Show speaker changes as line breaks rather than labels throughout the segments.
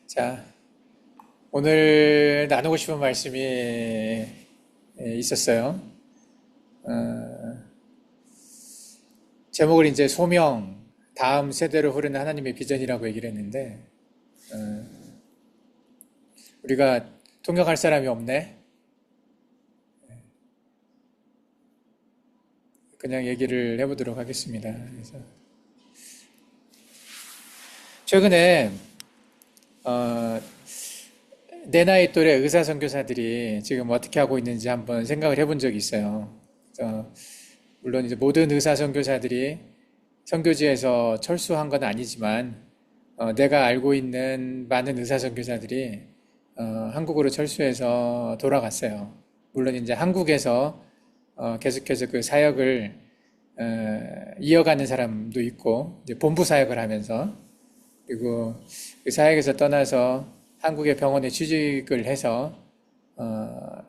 자, 오늘 나누고 싶은 말씀이 있었어요. 제목을 이제 소명, 다음 세대로 흐르는 하나님의 비전이라고 얘기를 했는데, 우리가 통역할 사람이 없네? 그냥 얘기를 해보도록 하겠습니다. 그래서 최근에, 어, 내 나이 또래 의사 선교사들이 지금 어떻게 하고 있는지 한번 생각을 해본 적이 있어요. 그래서 물론 이제 모든 의사 선교사들이 선교지에서 철수한 건 아니지만 내가 알고 있는 많은 의사 선교사들이 한국으로 철수해서 돌아갔어요. 물론 이제 한국에서 계속해서 그 사역을 이어가는 사람도 있고 이제 본부 사역을 하면서 그리고 그 사역에서 떠나서 한국의 병원에 취직을 해서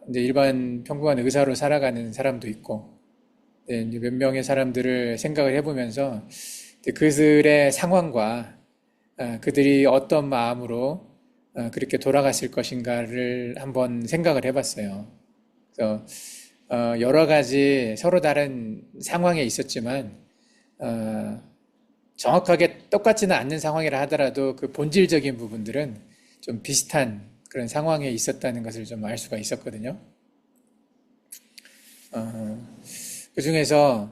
이제 일반 평범한 의사로 살아가는 사람도 있고 이제 몇 명의 사람들을 생각을 해보면서 그들의 상황과 그들이 어떤 마음으로 그렇게 돌아갔을 것인가를 한번 생각을 해봤어요. 그래서 여러 가지 서로 다른 상황에 있었지만 정확하게 똑같지는 않는 상황이라 하더라도 그 본질적인 부분들은 좀 비슷한 그런 상황에 있었다는 것을 좀 알 수가 있었거든요. 그 중에서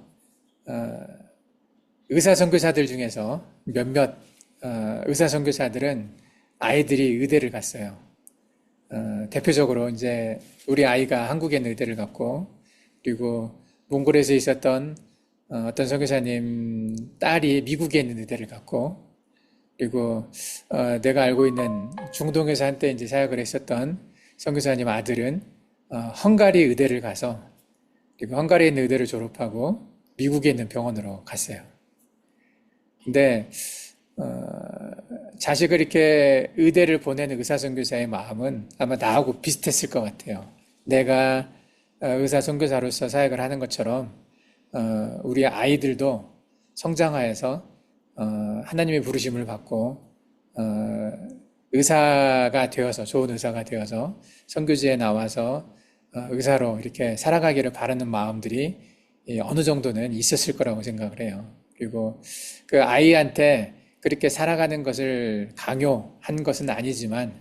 의사 선교사들 중에서 몇몇 의사 선교사들은 아이들이 의대를 갔어요. 대표적으로 이제 우리 아이가 한국에 있는 의대를 갔고 그리고 몽골에서 있었던 어떤 선교사님 딸이 미국에 있는 의대를 갔고 그리고 내가 알고 있는 중동에서 한때 이제 사역을 했었던 선교사님 아들은 헝가리 의대를 가서 그리고 헝가리에 있는 의대를 졸업하고 미국에 있는 병원으로 갔어요. 근데 자식을 이렇게 의대를 보내는 의사 선교사의 마음은 아마 나하고 비슷했을 것 같아요. 내가 의사 선교사로서 사역을 하는 것처럼 우리 아이들도 성장하여서 하나님의 부르심을 받고 의사가 되어서 좋은 의사가 되어서 선교지에 나와서 의사로 이렇게 살아가기를 바라는 마음들이 어느 정도는 있었을 거라고 생각을 해요. 그리고 그 아이한테 그렇게 살아가는 것을 강요한 것은 아니지만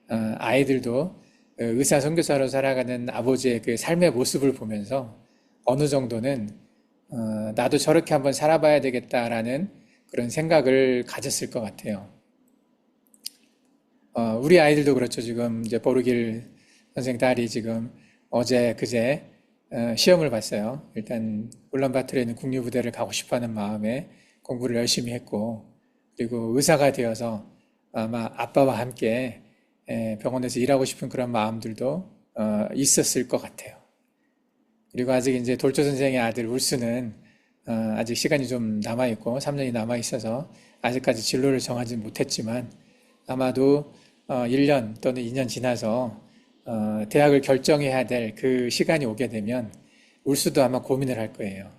아이들도 의사 선교사로 살아가는 아버지의 그 삶의 모습을 보면서 어느 정도는 나도 저렇게 한번 살아봐야 되겠다라는 그런 생각을 가졌을 것 같아요. 우리 아이들도 그렇죠. 지금 이제 보르길 선생 딸이 지금 어제 그제 시험을 봤어요. 일단 울란바토르에 있는 국립부대를 가고 싶어하는 마음에 공부를 열심히 했고 그리고 의사가 되어서 아마 아빠와 함께 병원에서 일하고 싶은 그런 마음들도 있었을 것 같아요. 그리고 아직 이제 돌조 선생의 아들 울수는 아직 시간이 좀 남아있고 3년이 남아있어서 아직까지 진로를 정하지 못했지만 아마도 1년 또는 2년 지나서 대학을 결정해야 될 그 시간이 오게 되면 울수도 아마 고민을 할 거예요.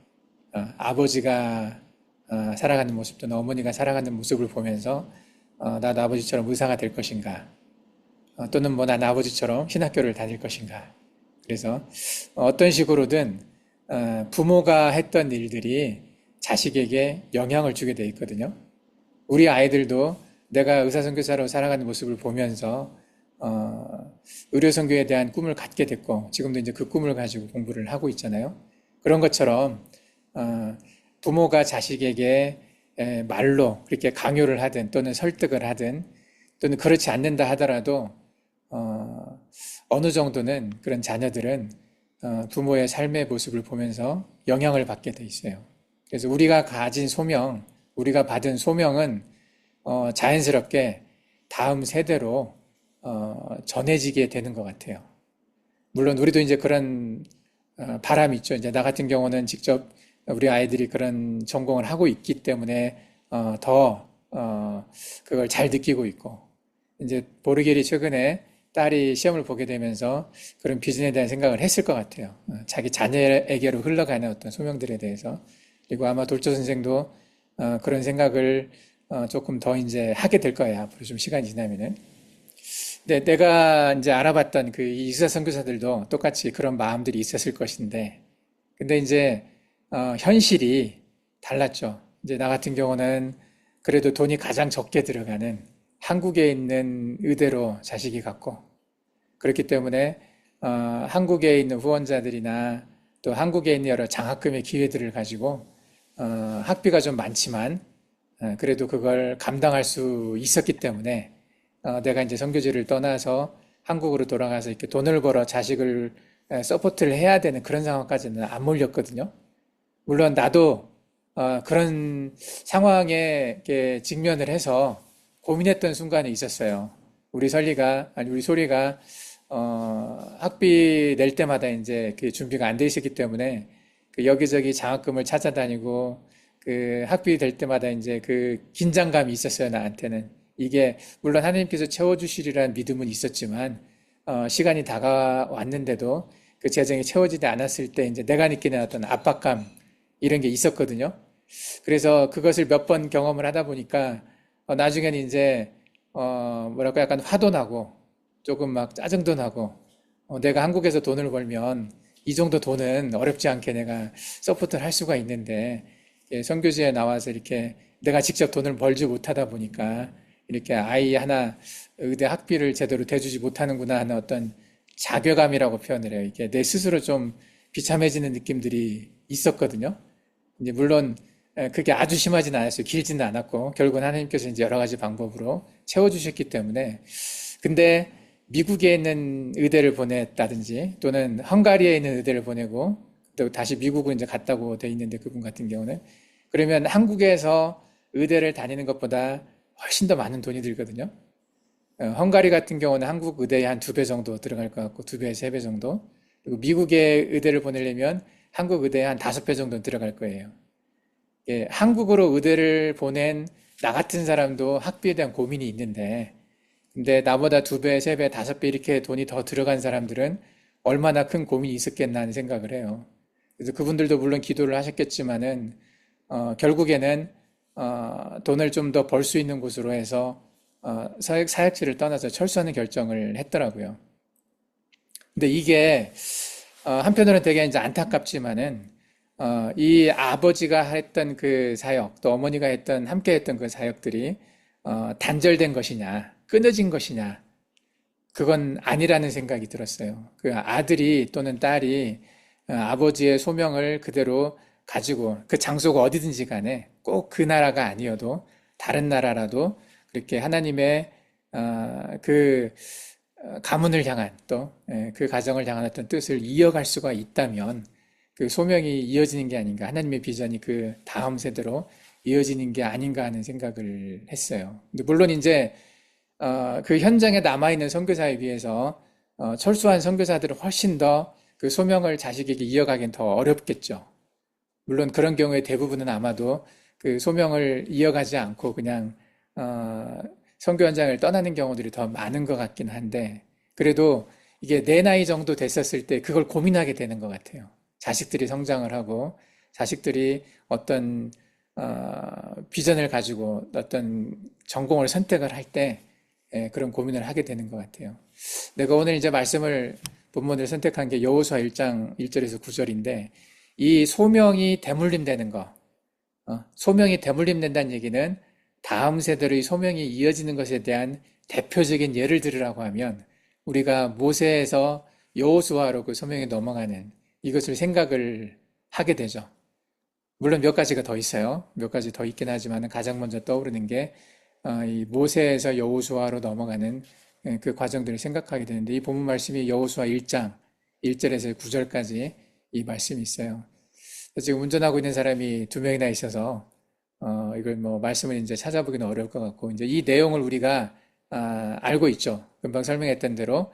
아버지가 살아가는 모습 또는 어머니가 살아가는 모습을 보면서 나도 아버지처럼 의사가 될 것인가 또는 뭐 난 아버지처럼 신학교를 다닐 것인가 그래서 어떤 식으로든 부모가 했던 일들이 자식에게 영향을 주게 돼 있거든요. 우리 아이들도 내가 의사선교사로 살아가는 모습을 보면서 의료선교에 대한 꿈을 갖게 됐고 지금도 이제 그 꿈을 가지고 공부를 하고 있잖아요. 그런 것처럼 부모가 자식에게 말로 그렇게 강요를 하든 또는 설득을 하든 또는 그렇지 않는다 하더라도 어느 정도는 그런 자녀들은 부모의 삶의 모습을 보면서 영향을 받게 돼 있어요. 그래서 우리가 가진 소명, 우리가 받은 소명은 자연스럽게 다음 세대로 전해지게 되는 것 같아요. 물론 우리도 이제 그런 바람이 있죠. 이제 나 같은 경우는 직접 우리 아이들이 그런 전공을 하고 있기 때문에 더 그걸 잘 느끼고 있고 이제 보르겔이 최근에 딸이 시험을 보게 되면서 그런 비전에 대한 생각을 했을 것 같아요. 자기 자녀에게로 흘러가는 어떤 소명들에 대해서. 그리고 아마 돌조 선생도 그런 생각을 조금 더 이제 하게 될 거예요. 앞으로 좀 시간이 지나면은. 내가 이제 알아봤던 그 이사 선교사들도 똑같이 그런 마음들이 있었을 것인데, 근데 이제 현실이 달랐죠. 이제 나 같은 경우는 그래도 돈이 가장 적게 들어가는 한국에 있는 의대로 자식이 갔고, 그렇기 때문에 한국에 있는 후원자들이나 또 한국에 있는 여러 장학금의 기회들을 가지고 학비가 좀 많지만 그래도 그걸 감당할 수 있었기 때문에 내가 이제 선교지를 떠나서 한국으로 돌아가서 이렇게 돈을 벌어 자식을 서포트를 해야 되는 그런 상황까지는 안 몰렸거든요. 물론 나도 그런 상황에 이렇게 직면을 해서 고민했던 순간이 있었어요. 우리 소리가 학비 낼 때마다 이제 그 준비가 안 돼 있었기 때문에 그 여기저기 장학금을 찾아다니고 그 학비 될 때마다 이제 그 긴장감이 있었어요, 나한테는. 이게 물론 하나님께서 채워주시리라는 믿음은 있었지만 시간이 다가왔는데도 그 재정이 채워지지 않았을 때 이제 내가 느끼는 어떤 압박감 이런 게 있었거든요. 그래서 그것을 몇 번 경험을 하다 보니까 나중에는 이제 뭐랄까 약간 화도 나고 조금 막 짜증도 나고 내가 한국에서 돈을 벌면 이 정도 돈은 어렵지 않게 내가 서포트를 할 수가 있는데 선교지에 나와서 이렇게 내가 직접 돈을 벌지 못하다 보니까 이렇게 아이 하나 의대 학비를 제대로 대주지 못하는구나 하는 어떤 자괴감이라고 표현을 해요. 이게 내 스스로 좀 비참해지는 느낌들이 있었거든요. 이제 물론 그게 아주 심하진 않았어요. 길지는 않았고 결국은 하나님께서 이제 여러 가지 방법으로 채워주셨기 때문에 근데 미국에 있는 의대를 보냈다든지 또는 헝가리에 있는 의대를 보내고 또 다시 미국으로 이제 갔다고 돼 있는데 그분 같은 경우는 그러면 한국에서 의대를 다니는 것보다 훨씬 더 많은 돈이 들거든요. 헝가리 같은 경우는 한국 의대에 한 두 배 정도 들어갈 것 같고 두 배, 세 배 정도. 그리고 미국에 의대를 보내려면 한국 의대에 한 다섯 배 정도 들어갈 거예요. 예, 한국으로 의대를 보낸 나 같은 사람도 학비에 대한 고민이 있는데 근데 나보다 두 배, 세 배, 다섯 배 이렇게 돈이 더 들어간 사람들은 얼마나 큰 고민이 있었겠나 하는 생각을 해요. 그래서 그분들도 물론 기도를 하셨겠지만은 결국에는 돈을 좀 더 벌 수 있는 곳으로 해서 사역지를 떠나서 철수하는 결정을 했더라고요. 근데 이게 한편으로는 되게 이제 안타깝지만은 이 아버지가 했던 그 사역, 또 어머니가 함께 했던 그 사역들이 단절된 것이냐, 끊어진 것이냐, 그건 아니라는 생각이 들었어요. 그 아들이 또는 딸이 아버지의 소명을 그대로 가지고 그 장소가 어디든지 간에 꼭 그 나라가 아니어도 다른 나라라도 그렇게 하나님의 그 가문을 향한 또 그 가정을 향한 어떤 뜻을 이어갈 수가 있다면 그 소명이 이어지는 게 아닌가 하나님의 비전이 그 다음 세대로 이어지는 게 아닌가 하는 생각을 했어요. 근데 물론 이제 그 현장에 남아있는 선교사에 비해서 철수한 선교사들은 훨씬 더 그 소명을 자식에게 이어가긴 더 어렵겠죠. 물론 그런 경우에 대부분은 아마도 그 소명을 이어가지 않고 그냥 선교 현장을 떠나는 경우들이 더 많은 것 같긴 한데 그래도 이게 내 나이 정도 됐었을 때 그걸 고민하게 되는 것 같아요. 자식들이 성장을 하고 자식들이 어떤 비전을 가지고 어떤 전공을 선택을 할 때 그런 고민을 하게 되는 것 같아요. 내가 오늘 이제 본문을 선택한 게 여호수아 1장 1절에서 9절인데 이 소명이 대물림되는 거, 소명이 대물림된다는 얘기는 다음 세대로 이 소명이 이어지는 것에 대한 대표적인 예를 들으라고 하면 우리가 모세에서 여호수아로 그 소명이 넘어가는 이것을 생각을 하게 되죠. 물론 몇 가지가 더 있어요. 몇 가지 더 있긴 하지만 가장 먼저 떠오르는 게 이 모세에서 여호수아로 넘어가는 그 과정들을 생각하게 되는데 이 본문 말씀이 여호수아 1장 1절에서 9절까지 이 말씀이 있어요. 지금 운전하고 있는 사람이 두 명이나 있어서 이걸 뭐 말씀을 이제 찾아보기는 어려울 것 같고 이제 이 내용을 우리가 알고 있죠. 금방 설명했던 대로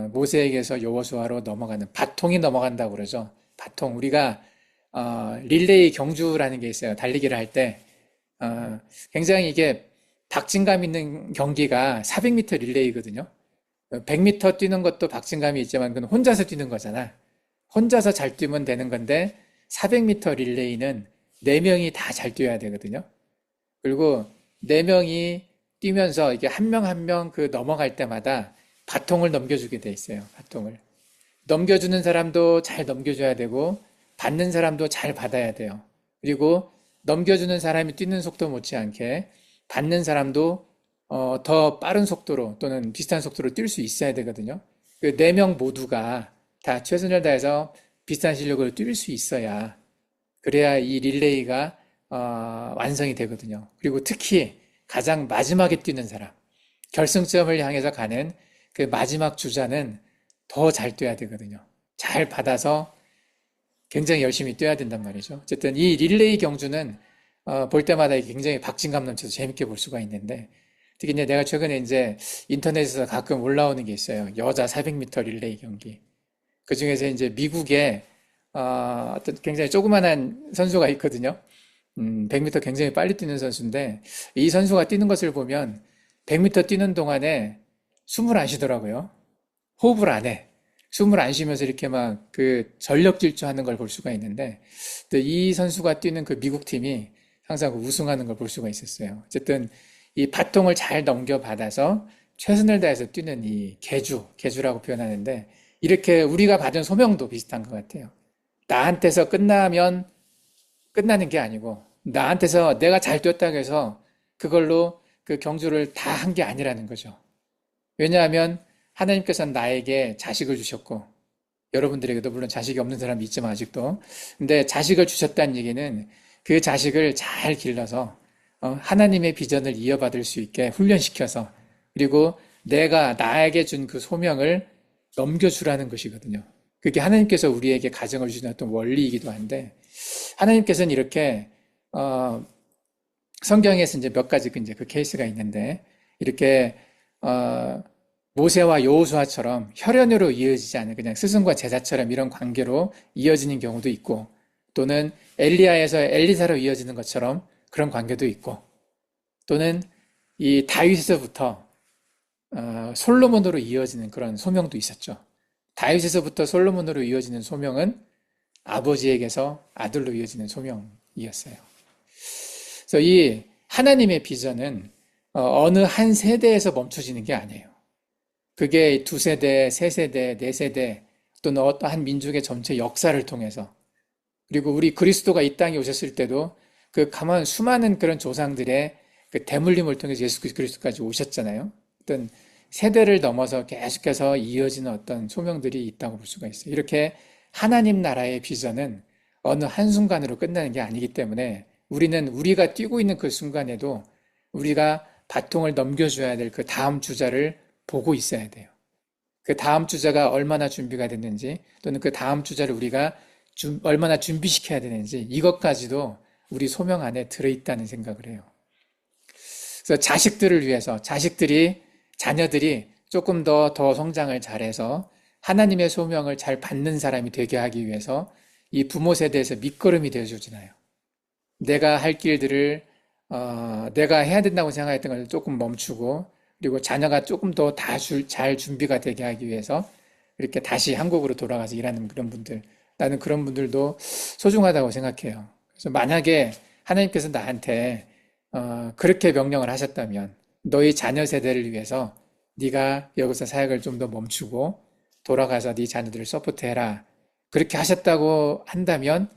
모세에게서 여호수아로 넘어가는 바통이 넘어간다고 그러죠. 바통 우리가 릴레이 경주라는 게 있어요. 달리기를 할 때 굉장히 이게 박진감 있는 경기가 400m 릴레이거든요. 100m 뛰는 것도 박진감이 있지만 그건 혼자서 뛰는 거잖아. 혼자서 잘 뛰면 되는 건데 400m 릴레이는 4명이 다 잘 뛰어야 되거든요. 그리고 4명이 뛰면서 이게 한 명 한 명 그 넘어갈 때마다 바통을 넘겨주게 돼 있어요. 바통을. 넘겨주는 사람도 잘 넘겨줘야 되고, 받는 사람도 잘 받아야 돼요. 그리고 넘겨주는 사람이 뛰는 속도 못지않게 받는 사람도 더 빠른 속도로 또는 비슷한 속도로 뛸 수 있어야 되거든요. 그 네 명 모두가 다 최선을 다해서 비슷한 실력으로 뛸 수 있어야 그래야 이 릴레이가 완성이 되거든요. 그리고 특히 가장 마지막에 뛰는 사람, 결승점을 향해서 가는 그 마지막 주자는 더 잘 뛰어야 되거든요. 잘 받아서 굉장히 열심히 뛰어야 된단 말이죠. 어쨌든 이 릴레이 경주는 볼 때마다 굉장히 박진감 넘쳐서 재밌게 볼 수가 있는데 특히 이제 내가 최근에 이제 인터넷에서 가끔 올라오는 게 있어요. 여자 400m 릴레이 경기. 그 중에서 이제 미국의 어떤 굉장히 조그만한 선수가 있거든요. 100m 굉장히 빨리 뛰는 선수인데 이 선수가 뛰는 것을 보면 100m 뛰는 동안에 숨을 안 쉬더라고요. 호흡을 안 해. 숨을 안 쉬면서 이렇게 막 그 전력 질주하는 걸 볼 수가 있는데 또 이 선수가 뛰는 그 미국 팀이 항상 우승하는 걸 볼 수가 있었어요. 어쨌든 이 바통을 잘 넘겨받아서 최선을 다해서 뛰는 이 계주라고 표현하는데 이렇게 우리가 받은 소명도 비슷한 것 같아요. 나한테서 끝나면 끝나는 게 아니고 나한테서 내가 잘 뛰었다고 해서 그걸로 그 경주를 다 한 게 아니라는 거죠. 왜냐하면 하나님께서는 나에게 자식을 주셨고 여러분들에게도 물론 자식이 없는 사람이 있지만 아직도 근데 자식을 주셨다는 얘기는 그 자식을 잘 길러서 하나님의 비전을 이어받을 수 있게 훈련시켜서 그리고 내가 나에게 준 그 소명을 넘겨주라는 것이거든요. 그게 하나님께서 우리에게 가정을 주신 어떤 원리이기도 한데 하나님께서는 이렇게 성경에서 이제 몇 가지 이제 그 케이스가 있는데 이렇게 모세와 여호수아처럼 혈연으로 이어지지 않은 그냥 스승과 제자처럼 이런 관계로 이어지는 경우도 있고 또는 엘리야에서 엘리사로 이어지는 것처럼 그런 관계도 있고 또는 이 다윗에서부터 솔로몬으로 이어지는 그런 소명도 있었죠. 다윗에서부터 솔로몬으로 이어지는 소명은 아버지에게서 아들로 이어지는 소명이었어요. 그래서 이 하나님의 비전은 어느 한 세대에서 멈춰지는 게 아니에요. 그게 두 세대, 세 세대, 네 세대 또는 어떠한 민족의 전체 역사를 통해서 그리고 우리 그리스도가 이 땅에 오셨을 때도 그 가만 수많은 그런 조상들의 그 대물림을 통해서 예수 그리스도까지 오셨잖아요. 어떤 세대를 넘어서 계속해서 이어지는 어떤 소명들이 있다고 볼 수가 있어요. 이렇게 하나님 나라의 비전은 어느 한순간으로 끝나는 게 아니기 때문에 우리는 우리가 뛰고 있는 그 순간에도 우리가 바통을 넘겨줘야 될 그 다음 주자를 보고 있어야 돼요. 그 다음 주자가 얼마나 준비가 됐는지 또는 그 다음 주자를 우리가 얼마나 준비시켜야 되는지 이것까지도 우리 소명 안에 들어있다는 생각을 해요. 그래서 자식들을 위해서 자녀들이 조금 더 성장을 잘해서 하나님의 소명을 잘 받는 사람이 되게 하기 위해서 이 부모 세대에서 밑거름이 되어주잖아요. 내가 할 길들을 내가 해야 된다고 생각했던 걸 조금 멈추고 그리고 자녀가 조금 더 잘 준비가 되게 하기 위해서 이렇게 다시 한국으로 돌아가서 일하는 그런 분들 나는 그런 분들도 소중하다고 생각해요. 그래서 만약에 하나님께서 나한테 그렇게 명령을 하셨다면 너희 자녀 세대를 위해서 네가 여기서 사역을 좀 더 멈추고 돌아가서 네 자녀들을 서포트해라. 그렇게 하셨다고 한다면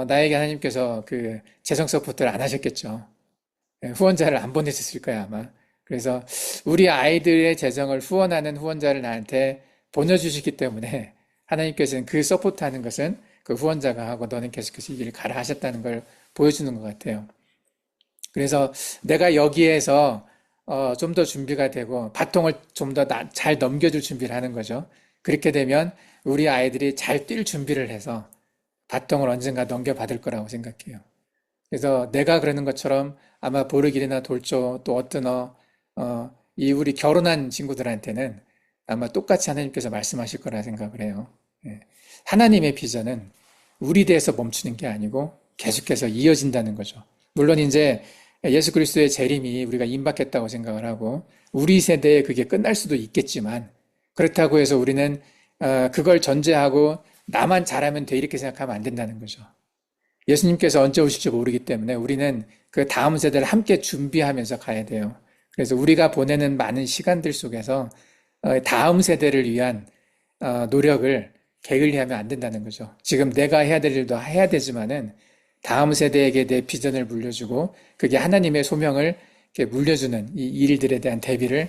나에게 하나님께서 그 재정 서포트를 안 하셨겠죠. 후원자를 안 보내셨을 거야 아마. 그래서 우리 아이들의 재정을 후원하는 후원자를 나한테 보내주시기 때문에 하나님께서는 그 서포트하는 것은 그 후원자가 하고 너는 계속해서 이 일을 가라 하셨다는 걸 보여주는 것 같아요. 그래서 내가 여기에서 좀 더 준비가 되고 바통을 좀 더 잘 넘겨줄 준비를 하는 거죠. 그렇게 되면 우리 아이들이 잘 뛸 준비를 해서 바통을 언젠가 넘겨받을 거라고 생각해요. 그래서 내가 그러는 것처럼 아마 보르길이나 돌조 또 어떤 이 우리 결혼한 친구들한테는 아마 똑같이 하나님께서 말씀하실 거라 생각을 해요. 예. 하나님의 비전은 우리 대해서 멈추는 게 아니고 계속해서 이어진다는 거죠. 물론 이제 예수 그리스도의 재림이 우리가 임박했다고 생각을 하고 우리 세대에 그게 끝날 수도 있겠지만 그렇다고 해서 우리는 그걸 전제하고 나만 잘하면 돼 이렇게 생각하면 안 된다는 거죠. 예수님께서 언제 오실지 모르기 때문에 우리는 그 다음 세대를 함께 준비하면서 가야 돼요. 그래서 우리가 보내는 많은 시간들 속에서 다음 세대를 위한 노력을 게을리하면 안 된다는 거죠. 지금 내가 해야 될 일도 해야 되지만은 다음 세대에게 내 비전을 물려주고 그게 하나님의 소명을 이렇게 물려주는 이 일들에 대한 대비를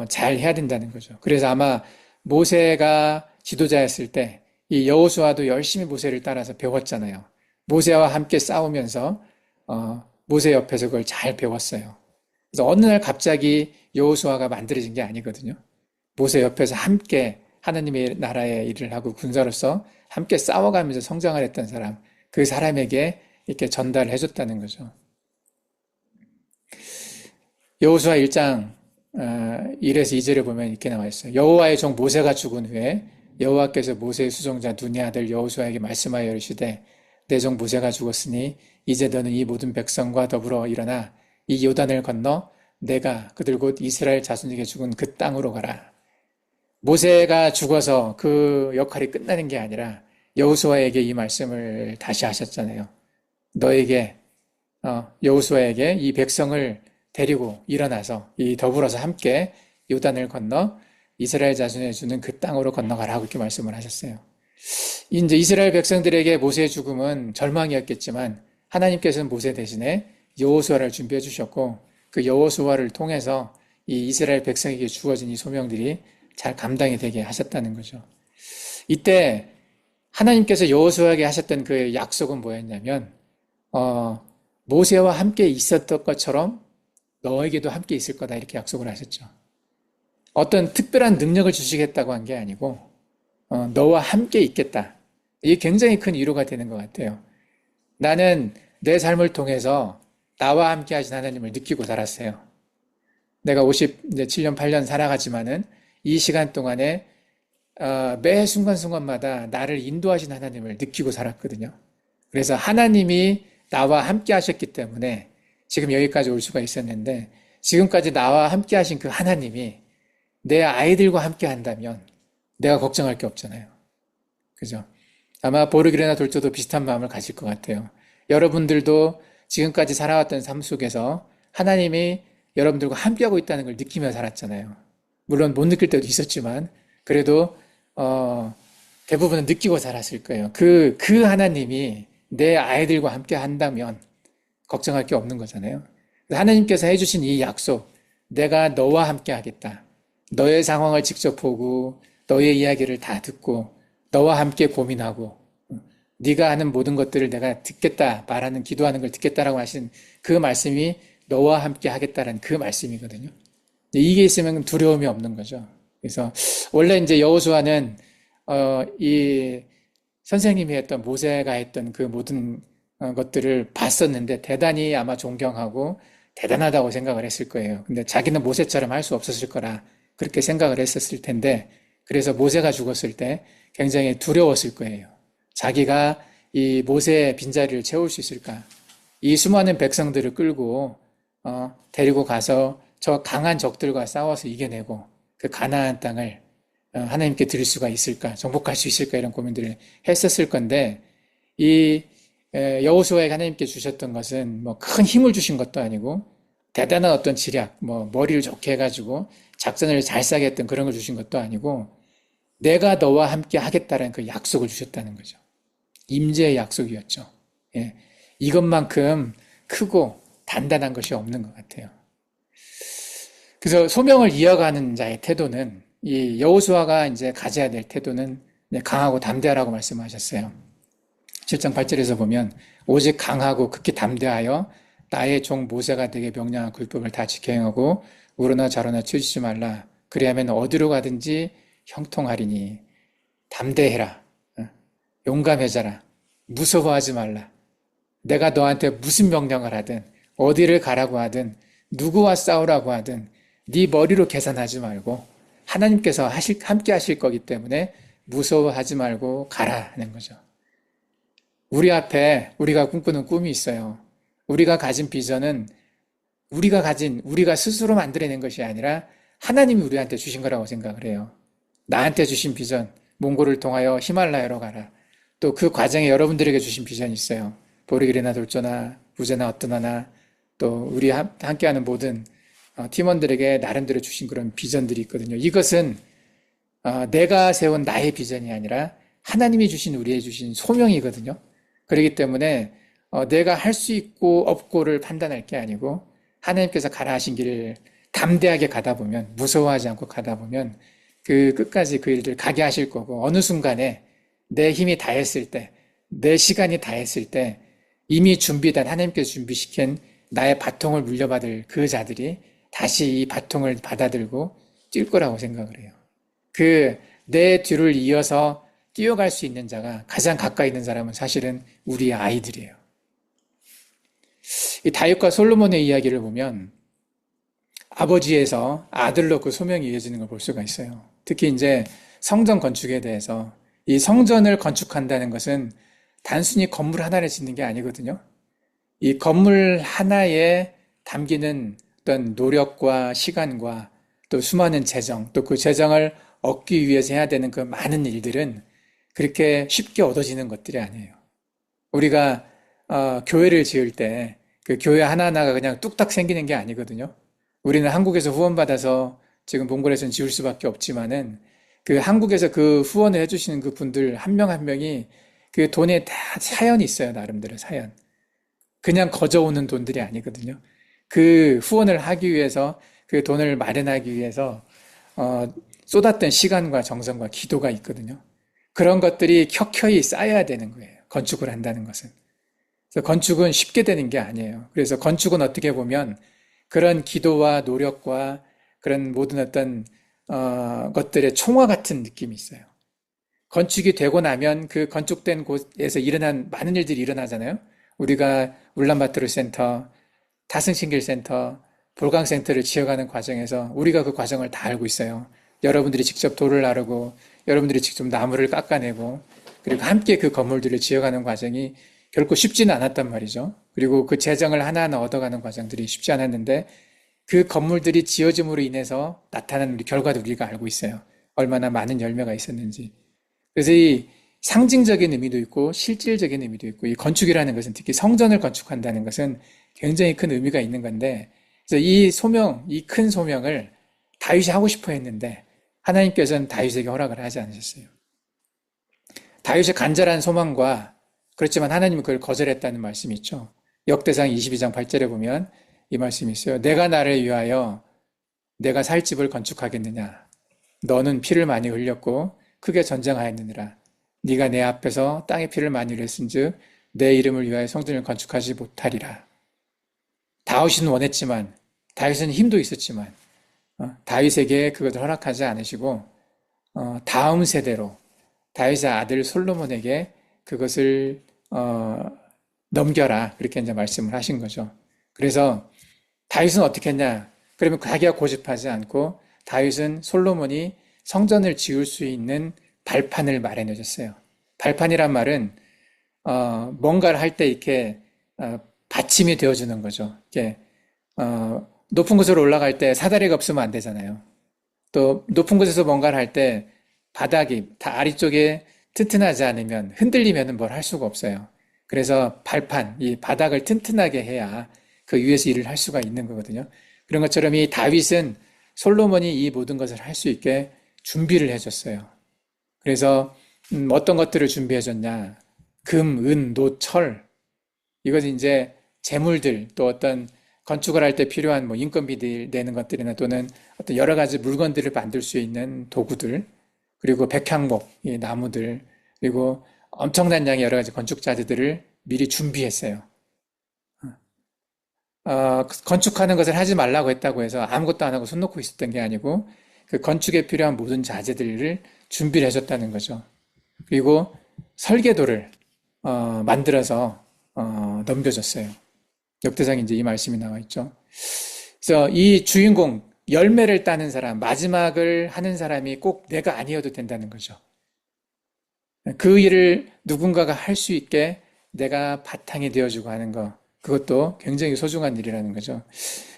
잘 해야 된다는 거죠. 그래서 아마 모세가 지도자였을 때 이 여호수아도 열심히 모세를 따라서 배웠잖아요. 모세와 함께 싸우면서 모세 옆에서 그걸 잘 배웠어요. 그래서 어느 날 갑자기 여호수아가 만들어진 게 아니거든요. 모세 옆에서 함께 하나님의 나라의 일을 하고 군사로서 함께 싸워가면서 성장을 했던 사람, 그 사람에게 이렇게 전달을 해줬다는 거죠. 여호수아 1장 1에서 2절에 보면 이렇게 나와 있어요. 여호와의 종 모세가 죽은 후에 여호와께서 모세의 수종자 눈의 아들 여호수아에게 말씀하여 이르시되 내 종 모세가 죽었으니 이제 너는 이 모든 백성과 더불어 일어나 이 요단을 건너 내가 그들 곧 이스라엘 자손에게 죽은 그 땅으로 가라. 모세가 죽어서 그 역할이 끝나는 게 아니라 여호수아에게 이 말씀을 다시 하셨잖아요. 너에게 여호수아에게 이 백성을 데리고 일어나서 이 더불어서 함께 요단을 건너 이스라엘 자손에 주는 그 땅으로 건너가라고 이렇게 말씀을 하셨어요. 이제 이스라엘 백성들에게 모세의 죽음은 절망이었겠지만 하나님께서는 모세 대신에 여호수아를 준비해 주셨고 그 여호수아를 통해서 이 이스라엘 백성에게 주어진 이 소명들이 잘 감당이 되게 하셨다는 거죠. 이때 하나님께서 여호수아에게 하셨던 그 약속은 뭐였냐면 모세와 함께 있었던 것처럼 너에게도 함께 있을 거다 이렇게 약속을 하셨죠. 어떤 특별한 능력을 주시겠다고 한 게 아니고 너와 함께 있겠다. 이게 굉장히 큰 위로가 되는 것 같아요. 나는 내 삶을 통해서 나와 함께 하신 하나님을 느끼고 살았어요. 내가 57년, 8년 살아가지만은 이 시간 동안에 매 순간순간마다 나를 인도하신 하나님을 느끼고 살았거든요. 그래서 하나님이 나와 함께 하셨기 때문에 지금 여기까지 올 수가 있었는데 지금까지 나와 함께 하신 그 하나님이 내 아이들과 함께 한다면 내가 걱정할 게 없잖아요. 그죠? 아마 보르기레나 돌조도 비슷한 마음을 가질 것 같아요. 여러분들도 지금까지 살아왔던 삶 속에서 하나님이 여러분들과 함께하고 있다는 걸 느끼며 살았잖아요. 물론 못 느낄 때도 있었지만 그래도 대부분은 느끼고 살았을 거예요. 그 하나님이 내 아이들과 함께 한다면 걱정할 게 없는 거잖아요. 하나님께서 해주신 이 약속, 내가 너와 함께 하겠다. 너의 상황을 직접 보고 너의 이야기를 다 듣고 너와 함께 고민하고 네가 하는 모든 것들을 내가 듣겠다, 말하는 기도하는 걸 듣겠다라고 하신 그 말씀이 너와 함께 하겠다라는 그 말씀이거든요. 이게 있으면 두려움이 없는 거죠. 그래서 원래 이제 여호수아는 이 선생님이 했던 모세가 했던 그 모든 것들을 봤었는데 대단히 아마 존경하고 대단하다고 생각을 했을 거예요. 근데 자기는 모세처럼 할 수 없었을 거라 그렇게 생각을 했었을 텐데 그래서 모세가 죽었을 때 굉장히 두려웠을 거예요. 자기가 이 모세의 빈자리를 채울 수 있을까? 이 수많은 백성들을 끌고 데리고 가서 저 강한 적들과 싸워서 이겨내고 그 가나안 땅을 하나님께 드릴 수가 있을까? 정복할 수 있을까? 이런 고민들을 했었을 건데 이 여호수아에게 하나님께 주셨던 것은 뭐 큰 힘을 주신 것도 아니고 대단한 어떤 지략, 뭐 머리를 좋게 해가지고 작전을 잘 짜게 했던 그런 걸 주신 것도 아니고 내가 너와 함께 하겠다는 그 약속을 주셨다는 거죠. 임재의 약속이었죠. 예. 이것만큼 크고 단단한 것이 없는 것 같아요. 그래서 소명을 이어가는 자의 태도는 이 여호수아가 이제 가져야 될 태도는 강하고 담대하라고 말씀하셨어요. 7장 8절에서 보면 오직 강하고 극히 담대하여 나의 종 모세가 되게 명령한 율법을 다 지켜 행하고 우러나 좌로나 치우치지 말라. 그리하면 어디로 가든지 형통하리니 담대해라. 용감해져라. 무서워하지 말라. 내가 너한테 무슨 명령을 하든 어디를 가라고 하든 누구와 싸우라고 하든 네 머리로 계산하지 말고 하나님께서 함께 하실 거기 때문에 무서워하지 말고 가라 하는 거죠. 우리 앞에 우리가 꿈꾸는 꿈이 있어요. 우리가 가진 비전은 우리가 스스로 만들어낸 것이 아니라 하나님이 우리한테 주신 거라고 생각을 해요. 나한테 주신 비전, 몽골을 통하여 히말라야로 가라. 또 그 과정에 여러분들에게 주신 비전이 있어요. 보르기리나 돌조나 부제나 어떠나나 또 우리 함께하는 모든 팀원들에게 나름대로 주신 그런 비전들이 있거든요. 이것은 내가 세운 나의 비전이 아니라 하나님이 주신 우리의 주신 소명이거든요. 그렇기 때문에 내가 할 수 있고 없고를 판단할 게 아니고 하나님께서 가라 하신 길을 담대하게 가다 보면 무서워하지 않고 가다 보면 그 끝까지 그 일들 가게 하실 거고 어느 순간에 내 힘이 다했을 때 내 시간이 다했을 때 이미 준비된 하나님께서 준비시킨 나의 바통을 물려받을 그 자들이 다시 이 바통을 받아들고 뛸 거라고 생각을 해요. 그 내 뒤를 이어서 뛰어갈 수 있는 자가 가장 가까이 있는 사람은 사실은 우리의 아이들이에요. 이 다윗과 솔로몬의 이야기를 보면 아버지에서 아들로 그 소명이 이어지는 걸 볼 수가 있어요. 특히 이제 성전 건축에 대해서 이 성전을 건축한다는 것은 단순히 건물 하나를 짓는 게 아니거든요. 이 건물 하나에 담기는 어떤 노력과 시간과 또 수많은 재정, 또 그 재정을 얻기 위해서 해야 되는 그 많은 일들은 그렇게 쉽게 얻어지는 것들이 아니에요. 우리가 교회를 지을 때 그 교회 하나하나가 그냥 뚝딱 생기는 게 아니거든요. 우리는 한국에서 후원받아서 지금 몽골에서는 지을 수밖에 없지만은 그 한국에서 그 후원을 해주시는 그 분들 한 명 한 명이 그 돈에 다 사연이 있어요. 나름대로 사연. 그냥 거저오는 돈들이 아니거든요. 그 후원을 하기 위해서 그 돈을 마련하기 위해서 쏟았던 시간과 정성과 기도가 있거든요. 그런 것들이 켜켜이 쌓여야 되는 거예요. 건축을 한다는 것은. 그래서 건축은 쉽게 되는 게 아니에요. 그래서 건축은 어떻게 보면 그런 기도와 노력과 그런 모든 어떤 것들의 총화 같은 느낌이 있어요. 건축이 되고 나면 그 건축된 곳에서 일어난 많은 일들이 일어나잖아요. 우리가 울란바토르 센터, 타승신길 센터, 볼강 센터를 지어가는 과정에서 우리가 그 과정을 다 알고 있어요. 여러분들이 직접 돌을 나르고 여러분들이 직접 나무를 깎아내고 그리고 함께 그 건물들을 지어가는 과정이 결코 쉽지는 않았단 말이죠. 그리고 그 재정을 하나하나 얻어가는 과정들이 쉽지 않았는데 그 건물들이 지어짐으로 인해서 나타난 우리 결과도 우리가 알고 있어요. 얼마나 많은 열매가 있었는지. 그래서 이 상징적인 의미도 있고 실질적인 의미도 있고 이 건축이라는 것은 특히 성전을 건축한다는 것은 굉장히 큰 의미가 있는 건데 그래서 이 소명, 이 큰 소명을 다윗이 하고 싶어 했는데 하나님께서는 다윗에게 허락을 하지 않으셨어요. 다윗의 간절한 소망과 그렇지만 하나님은 그걸 거절했다는 말씀이 있죠. 역대상 22장 8절에 보면 이 말씀이 있어요. 내가 나를 위하여 내가 살 집을 건축하겠느냐. 너는 피를 많이 흘렸고 크게 전쟁하였느니라. 네가 내 앞에서 땅에 피를 많이 흘렸은즉 내 이름을 위하여 성전을 건축하지 못하리라. 다윗은 원했지만 다윗은 힘도 있었지만 다윗에게 그것을 허락하지 않으시고 다음 세대로 다윗의 아들 솔로몬에게 그것을 넘겨라 그렇게 이제 말씀을 하신 거죠. 그래서 다윗은 어떻게 했냐? 그러면 자기가 고집하지 않고 다윗은 솔로몬이 성전을 지을 수 있는 발판을 마련해 줬어요. 발판이란 말은 뭔가를 할 때 이렇게 받침이 되어주는 거죠. 이렇게 높은 곳으로 올라갈 때 사다리가 없으면 안 되잖아요. 또 높은 곳에서 뭔가를 할 때 바닥이 다리 쪽에 튼튼하지 않으면 흔들리면 뭘 할 수가 없어요. 그래서 발판, 이 바닥을 튼튼하게 해야 그 위에서 일을 할 수가 있는 거거든요. 그런 것처럼 이 다윗은 솔로몬이 이 모든 것을 할 수 있게 준비를 해줬어요. 그래서 어떤 것들을 준비해줬냐? 금, 은, 노, 철. 이것은 이제 재물들 또 어떤 건축을 할 때 필요한 뭐 인건비 내는 것들이나 또는 어떤 여러 가지 물건들을 만들 수 있는 도구들 그리고 백향목, 이 나무들 그리고 엄청난 양의 여러 가지 건축 자재들을 미리 준비했어요. 건축하는 것을 하지 말라고 했다고 해서 아무것도 안 하고 손 놓고 있었던 게 아니고 그 건축에 필요한 모든 자재들을 준비를 해줬다는 거죠. 그리고 설계도를 만들어서 넘겨줬어요. 역대상에 이제 이 말씀이 나와 있죠. 그래서 이 주인공 열매를 따는 사람, 마지막을 하는 사람이 꼭 내가 아니어도 된다는 거죠. 그 일을 누군가가 할 수 있게 내가 바탕이 되어주고 하는 거, 그것도 굉장히 소중한 일이라는 거죠.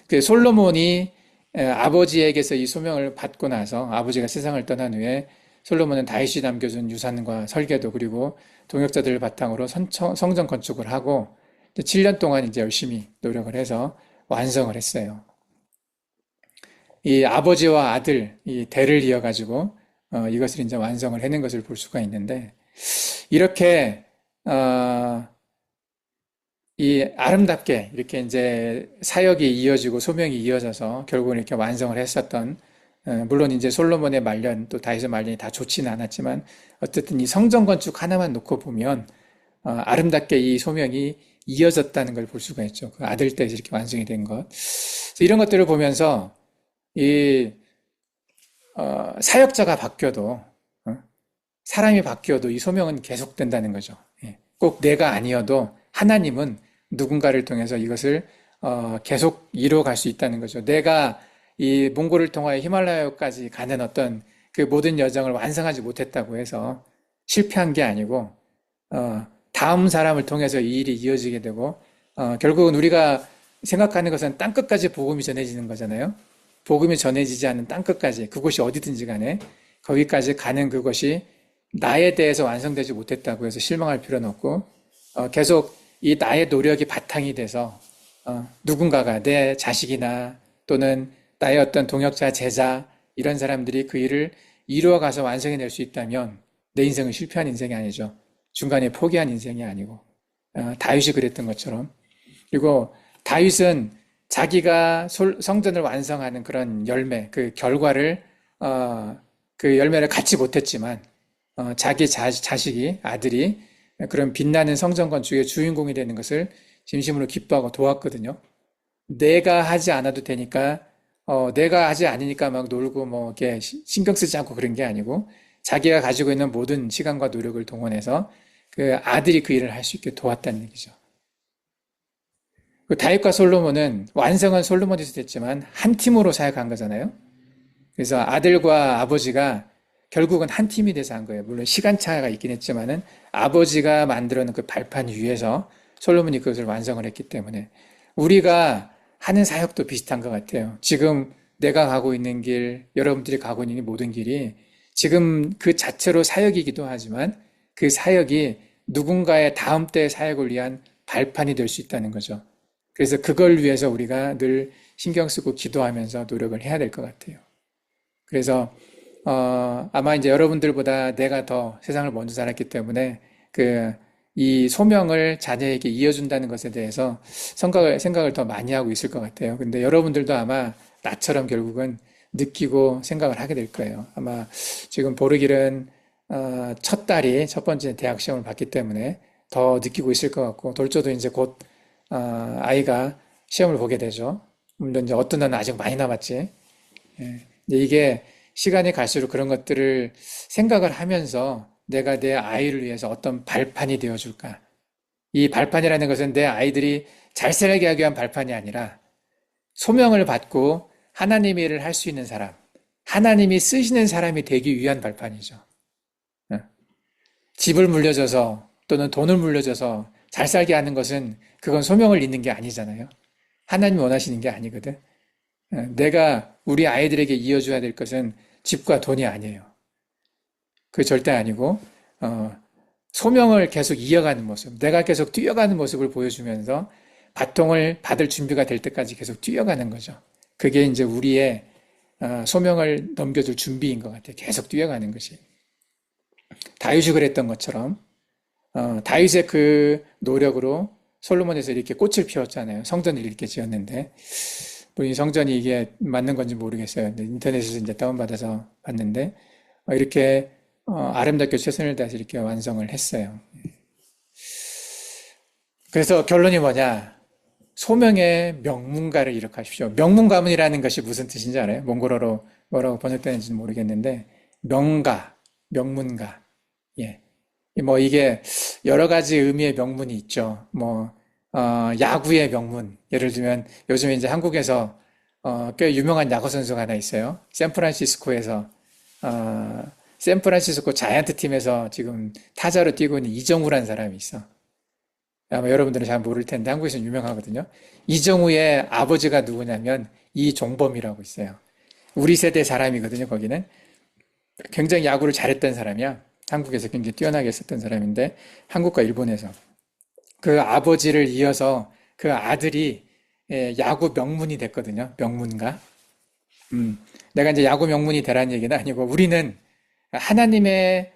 그 솔로몬이 아버지에게서 이 소명을 받고 나서 아버지가 세상을 떠난 후에 솔로몬은 다윗이 남겨준 유산과 설계도 그리고 동역자들을 바탕으로 성전 건축을 하고 7년 동안 이제 열심히 노력을 해서 완성을 했어요. 이 아버지와 아들, 이 대를 이어가지고, 이것을 이제 완성을 해낸 것을 볼 수가 있는데, 이렇게, 어, 이 아름답게 이렇게 이제 사역이 이어지고 소명이 이어져서 결국은 이렇게 완성을 했었던, 물론 이제 솔로몬의 말년 또 다윗의 말년이 다 좋지는 않았지만 어쨌든 이 성전 건축 하나만 놓고 보면 아름답게 이 소명이 이어졌다는 걸 볼 수가 있죠. 그 아들 때에서 이렇게 완성이 된 것. 그래서 이런 것들을 보면서 이 사역자가 바뀌어도 사람이 바뀌어도 이 소명은 계속된다는 거죠. 예. 꼭 내가 아니어도 하나님은 누군가를 통해서 이것을 계속 이루어갈 수 있다는 거죠. 내가 이 몽골을 통하여 히말라야까지 가는 어떤 그 모든 여정을 완성하지 못했다고 해서 실패한 게 아니고 다음 사람을 통해서 이 일이 이어지게 되고 결국은 우리가 생각하는 것은 땅끝까지 복음이 전해지는 거잖아요. 복음이 전해지지 않는 땅끝까지 그곳이 어디든지 간에 거기까지 가는 그것이 나에 대해서 완성되지 못했다고 해서 실망할 필요는 없고 계속 이 나의 노력이 바탕이 돼서 누군가가 내 자식이나 또는 나의 어떤 동역자, 제자 이런 사람들이 그 일을 이루어가서 완성해낼 수 있다면 내 인생은 실패한 인생이 아니죠. 중간에 포기한 인생이 아니고 다윗이 그랬던 것처럼 그리고 다윗은 자기가 성전을 완성하는 그런 열매, 그 결과를 그 열매를 갖지 못했지만 자기 자식이 아들이 그런 빛나는 성전 건축의 주인공이 되는 것을 진심으로 기뻐하고 도왔거든요. 내가 하지 않아도 되니까 내가 하지 않으니까 막 놀고 뭐 이렇게 신경 쓰지 않고 그런 게 아니고 자기가 가지고 있는 모든 시간과 노력을 동원해서 그 아들이 그 일을 할 수 있게 도왔다는 얘기죠. 그 다윗과 솔로몬은 완성은 솔로몬에서 됐지만 한 팀으로 사역한 거잖아요. 그래서 아들과 아버지가 결국은 한 팀이 돼서 한 거예요. 물론 시간차가 있긴 했지만은 아버지가 만들어 놓은 그 발판 위에서 솔로몬이 그것을 완성을 했기 때문에 우리가 하는 사역도 비슷한 것 같아요. 지금 내가 가고 있는 길, 여러분들이 가고 있는 모든 길이 지금 그 자체로 사역이기도 하지만 그 사역이 누군가의 다음 때의 사역을 위한 발판이 될 수 있다는 거죠. 그래서 그걸 위해서 우리가 늘 신경 쓰고 기도하면서 노력을 해야 될 것 같아요. 그래서 아마 이제 여러분들보다 내가 더 세상을 먼저 살았기 때문에 이 소명을 자녀에게 이어준다는 것에 대해서 생각을 더 많이 하고 있을 것 같아요. 근데 여러분들도 아마 나처럼 결국은 느끼고 생각을 하게 될 거예요. 아마 지금 보르길은 첫 딸이 첫 번째 대학 시험을 봤기 때문에 더 느끼고 있을 것 같고 돌조도 이제 곧 아이가 시험을 보게 되죠. 물론 이제 어떤 애는 아직 많이 남았지. 예. 근데 이게 시간이 갈수록 그런 것들을 생각을 하면서 내가 내 아이를 위해서 어떤 발판이 되어줄까? 이 발판이라는 것은 내 아이들이 잘 살게 하기 위한 발판이 아니라 소명을 받고 하나님의 일을 할 수 있는 사람, 하나님이 쓰시는 사람이 되기 위한 발판이죠. 집을 물려줘서 또는 돈을 물려줘서 잘 살게 하는 것은 그건 소명을 잇는 게 아니잖아요. 하나님이 원하시는 게 아니거든. 내가 우리 아이들에게 이어줘야 될 것은 집과 돈이 아니에요. 그 절대 아니고 소명을 계속 이어가는 모습, 내가 계속 뛰어가는 모습을 보여주면서 바통을 받을 준비가 될 때까지 계속 뛰어가는 거죠. 그게 이제 우리의 소명을 넘겨줄 준비인 것 같아요. 계속 뛰어가는 것이. 다윗이 그랬던 것처럼 다윗의 그 노력으로 솔로몬에서 이렇게 꽃을 피웠잖아요. 성전을 이렇게 지었는데 이 성전이 이게 맞는 건지 모르겠어요. 인터넷에서 이제 다운받아서 봤는데 이렇게 아름답게 최선을 다해서 이렇게 완성을 했어요. 그래서 결론이 뭐냐? 소명의 명문가를 이룩하십시오. 명문가문이라는 것이 무슨 뜻인지 알아요? 몽골어로 뭐라고 번역되는지는 모르겠는데 명가, 명문가. 예. 뭐 이게 여러 가지 의미의 명문이 있죠. 야구의 명문. 예를 들면 요즘에 이제 한국에서 꽤 유명한 야구 선수가 하나 있어요. 샌프란시스코에서 샌프란시스코 자이언트 팀에서 지금 타자로 뛰고 있는 이정우라는 사람이 있어. 아마 여러분들은 잘 모를 텐데 한국에서는 유명하거든요. 이정우의 아버지가 누구냐면 이종범이라고 있어요. 우리 세대 사람이거든요. 거기는 굉장히 야구를 잘했던 사람이야. 한국에서 굉장히 뛰어나게 했었던 사람인데 한국과 일본에서 그 아버지를 이어서 그 아들이 야구 명문이 됐거든요. 명문가. 내가 이제 야구 명문이 되라는 얘기는 아니고 우리는 하나님의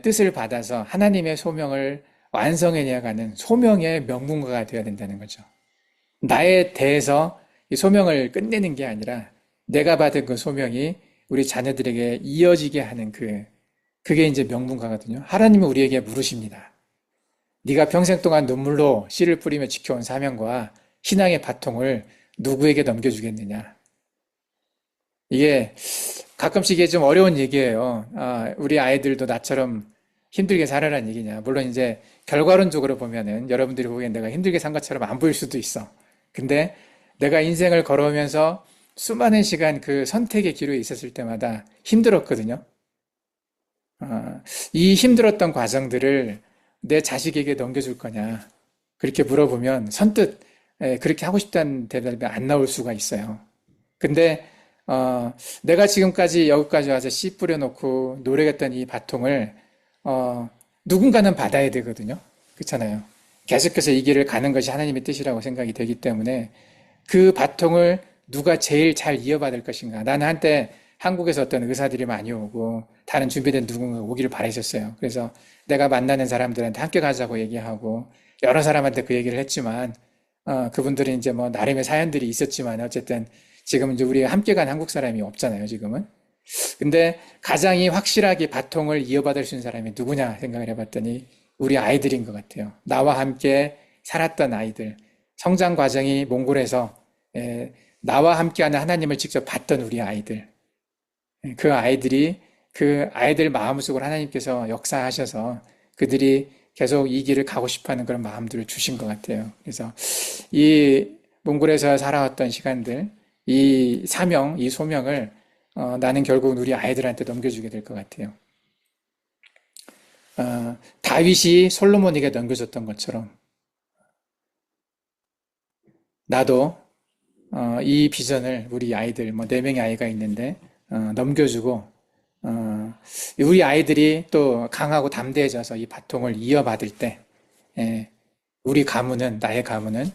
뜻을 받아서 하나님의 소명을 완성해 나가는 소명의 명문가가 되어야 된다는 거죠. 나에 대해서 이 소명을 끝내는 게 아니라 내가 받은 그 소명이 우리 자녀들에게 이어지게 하는 그게 이제 명문가거든요. 하나님은 우리에게 물으십니다. 네가 평생 동안 눈물로 씨를 뿌리며 지켜온 사명과 신앙의 바통을 누구에게 넘겨주겠느냐. 이게 가끔씩 이게 좀 어려운 얘기예요. 우리 아이들도 나처럼 힘들게 살아라는 얘기냐. 물론 이제 결과론적으로 보면은 여러분들이 보기엔 내가 힘들게 산 것처럼 안 보일 수도 있어. 근데 내가 인생을 걸어오면서 수많은 시간 그 선택의 기로에 있었을 때마다 힘들었거든요. 이 힘들었던 과정들을 내 자식에게 넘겨줄 거냐. 그렇게 물어보면 선뜻 그렇게 하고 싶다는 대답이 안 나올 수가 있어요. 근데 내가 지금까지 여기까지 와서 씨 뿌려놓고 노력했던 이 바통을 누군가는 받아야 되거든요. 그렇잖아요. 계속해서 이 길을 가는 것이 하나님의 뜻이라고 생각이 되기 때문에 그 바통을 누가 제일 잘 이어받을 것인가. 나는 한때 한국에서 어떤 의사들이 많이 오고 다른 준비된 누군가가 오기를 바랬었어요. 그래서 내가 만나는 사람들한테 함께 가자고 얘기하고 여러 사람한테 그 얘기를 했지만 그분들은 이제 뭐 나름의 사연들이 있었지만 어쨌든 지금은 이제 우리 함께 간 한국 사람이 없잖아요, 지금은. 근데 가장 확실하게 바통을 이어받을 수 있는 사람이 누구냐 생각을 해봤더니 우리 아이들인 것 같아요. 나와 함께 살았던 아이들. 성장 과정이 몽골에서 나와 함께하는 하나님을 직접 봤던 우리 아이들. 그 아이들 마음속으로 하나님께서 역사하셔서 그들이 계속 이 길을 가고 싶어하는 그런 마음들을 주신 것 같아요. 그래서 이 몽골에서 살아왔던 시간들, 이 사명, 이 소명을 나는 결국 우리 아이들한테 넘겨주게 될 것 같아요. 다윗이 솔로몬에게 넘겨줬던 것처럼 나도 이 비전을 우리 아이들, 뭐 4명의 아이가 있는데 넘겨주고 우리 아이들이 또 강하고 담대해져서 이 바통을 이어받을 때 우리 가문은, 나의 가문은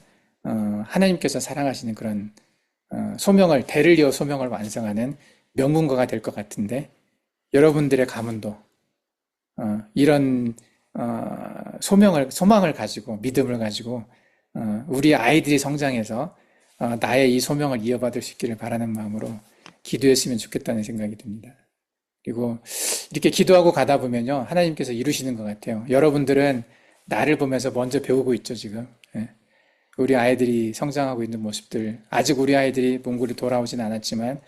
하나님께서 사랑하시는 그런 소명을, 대를 이어 소명을 완성하는 명문가가 될 것 같은데 여러분들의 가문도 이런 소망을 가지고 믿음을 가지고 우리 아이들이 성장해서 나의 이 소명을 이어받을 수 있기를 바라는 마음으로 기도했으면 좋겠다는 생각이 듭니다. 그리고 이렇게 기도하고 가다 보면요 하나님께서 이루시는 것 같아요. 여러분들은 나를 보면서 먼저 배우고 있죠 지금. 우리 아이들이 성장하고 있는 모습들, 아직 우리 아이들이 몽골에 돌아오진 않았지만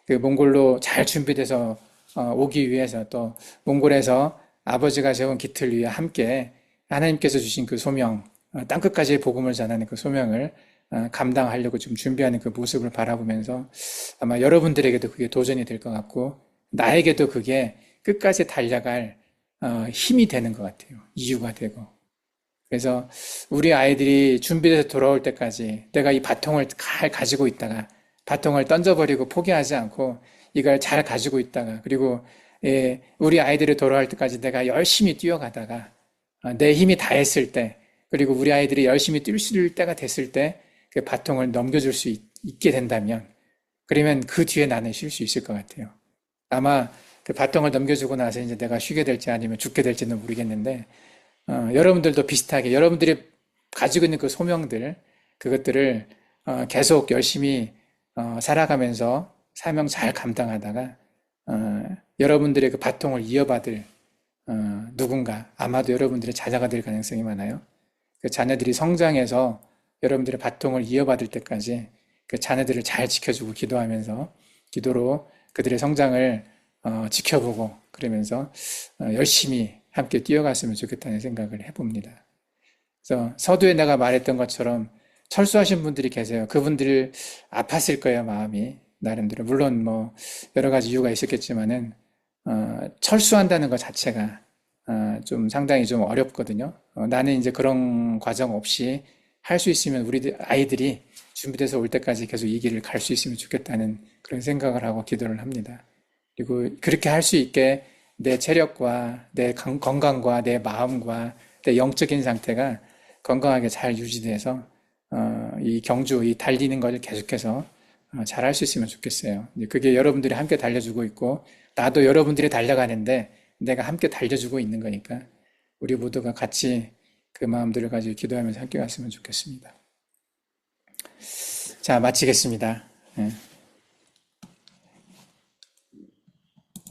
그 몽골로 잘 준비돼서 오기 위해서 또 몽골에서 아버지가 세운 깃을 위해 함께 하나님께서 주신 그 소명, 땅끝까지 복음을 전하는 그 소명을 감당하려고 좀 준비하는 그 모습을 바라보면서 아마 여러분들에게도 그게 도전이 될 것 같고 나에게도 그게 끝까지 달려갈 힘이 되는 것 같아요. 이유가 되고. 그래서 우리 아이들이 준비돼서 돌아올 때까지 내가 이 바통을 잘 가지고 있다가 바통을 던져버리고 포기하지 않고 이걸 잘 가지고 있다가 그리고 우리 아이들이 돌아올 때까지 내가 열심히 뛰어가다가 내 힘이 다했을 때 그리고 우리 아이들이 열심히 뛸 수 있을 때가 됐을 때 그 바통을 넘겨줄 수 있게 된다면 그러면 그 뒤에 나는 쉴 수 있을 것 같아요. 아마 그 바통을 넘겨주고 나서 이제 내가 쉬게 될지 아니면 죽게 될지는 모르겠는데 여러분들도 비슷하게 여러분들이 가지고 있는 그 소명들 그것들을 계속 열심히 살아가면서 사명 잘 감당하다가 여러분들의 그 바통을 이어받을 누군가 아마도 여러분들의 자녀가 될 가능성이 많아요. 그 자녀들이 성장해서 여러분들의 바통을 이어받을 때까지 그 자녀들을 잘 지켜주고 기도하면서 기도로 그들의 성장을 지켜보고 그러면서 열심히 함께 뛰어갔으면 좋겠다는 생각을 해봅니다. 그래서 서두에 내가 말했던 것처럼 철수하신 분들이 계세요. 그분들 아팠을 거예요, 마음이. 나름대로. 물론 뭐 여러 가지 이유가 있었겠지만은 철수한다는 것 자체가 좀 상당히 좀 어렵거든요. 나는 이제 그런 과정 없이 할 수 있으면 우리 아이들이 준비돼서 올 때까지 계속 이 길을 갈 수 있으면 좋겠다는 그런 생각을 하고 기도를 합니다. 그리고 그렇게 할 수 있게 내 체력과 내 건강과 내 마음과 내 영적인 상태가 건강하게 잘 유지돼서 이 경주, 이 달리는 것을 계속해서 잘할 수 있으면 좋겠어요. 이제 그게 여러분들이 함께 달려주고 있고, 나도 여러분들이 달려가는데 내가 함께 달려주고 있는 거니까 우리 모두가 같이 그 마음들을 가지고 기도하면서 함께 갔으면 좋겠습니다. 자, 마치겠습니다. 예.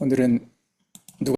오늘은